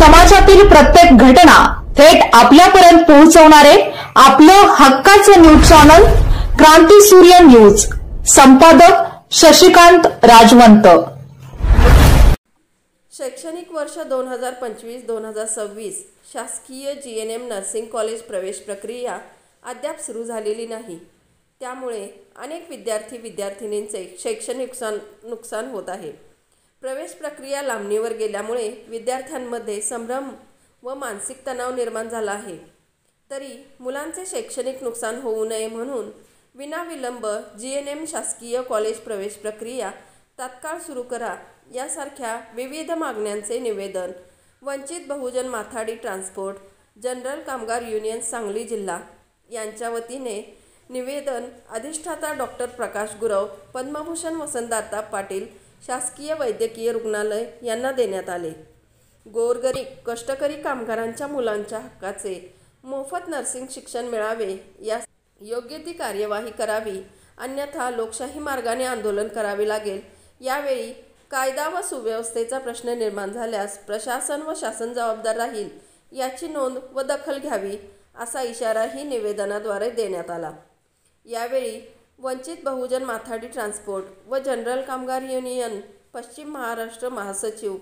समाजातील प्रत्येक घटना थेट आपल्यापर्यंत पोहोचवणारे आपलं हक्काचं न्यूज चॅनल क्रांती सूर्य न्यूज। संपादक शशिकांत राजवंत। शैक्षणिक वर्ष 2025-2026 शासकीय जीएनएम नर्सिंग कॉलेज प्रवेश प्रक्रिया अद्याप सुरू झालेली नाही। त्यामुळे अनेक विद्यार्थी-विद्यार्थिनींचे शैक्षणिक नुकसान होत आहे। प्रवेश प्रक्रिया लांबणीवर गेल्यामुळे विद्यार्थ्यांमध्ये संभ्रम व मानसिक तणाव निर्माण झाला आहे। तरी मुलांचे शैक्षणिक नुकसान होऊ नये म्हणून विनाविलंब जीएनएम शासकीय कॉलेज प्रवेश प्रक्रिया तात्काळ सुरू करा यासारख्या विविध मागण्यांचे निवेदन वंचित बहुजन माथाडी ट्रान्सपोर्ट जनरल कामगार युनियन सांगली जिल्हा यांच्या वतीने निवेदन अधिष्ठाता डॉक्टर प्रकाश गुरव, पद्मभूषण वसंतदादा पाटील शासकीय वैद्यकीय रुग्णालय यांना देण्यात आले। गोरगरीब कष्टकरी कामगारांच्या मुलांच्या हक्काचे मोफत नर्सिंग शिक्षण मिळावे यास योग्य ती कार्यवाही करावी, अन्यथा लोकशाही मार्गाने आंदोलन करावे लागेल। यावेळी कायदा व सुव्यवस्थेचा प्रश्न निर्माण झाल्यास प्रशासन व शासन जबाबदार राहील याची नोंद व दखल घ्यावी असा इशाराही निवेदनाद्वारे देण्यात आला। यावेळी वंचित बहुजन माथाडी ट्रान्सपोर्ट व जनरल कामगार युनियन पश्चिम महाराष्ट्र महासचिव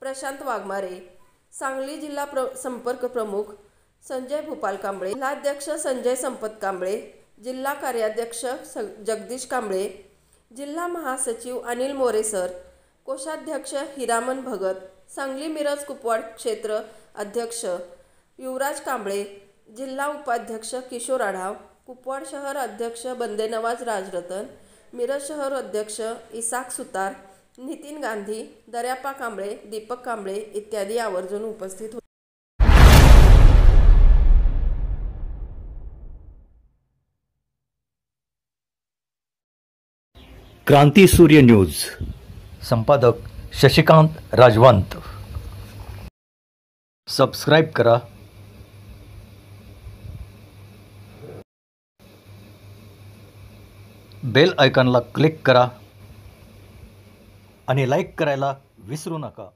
प्रशांत वाघमारे, सांगली जिल्हा संपर्क प्रमुख संजय भूपाल कांबळे, जिल्हाध्यक्ष संजय संपत कांबळे, जिल्हा कार्याध्यक्ष जगदीश कांबळे, जिल्हा महासचिव अनिल मोरेसर, कोषाध्यक्ष हिरामन भगत, सांगली मिरज कुपवाड क्षेत्र अध्यक्ष युवराज कांबळे, जिल्हा उपाध्यक्ष किशोर आढाव, कुपवाड शहर अध्यक्ष बंदेनवाज राजरतन, मिरज शहर अध्यक्ष इसाक सुतार, नितीन गांधी, दर्यापा कांबळे, दीपक कांबळे इत्यादी आवर्जून उपस्थित होते। क्रांती सूर्य न्यूज। संपादक शशिकांत राजवंत। सबस्क्राइब करा, बेल आयकॉनला क्लिक करा आणि लाईक करायला विसरू नका।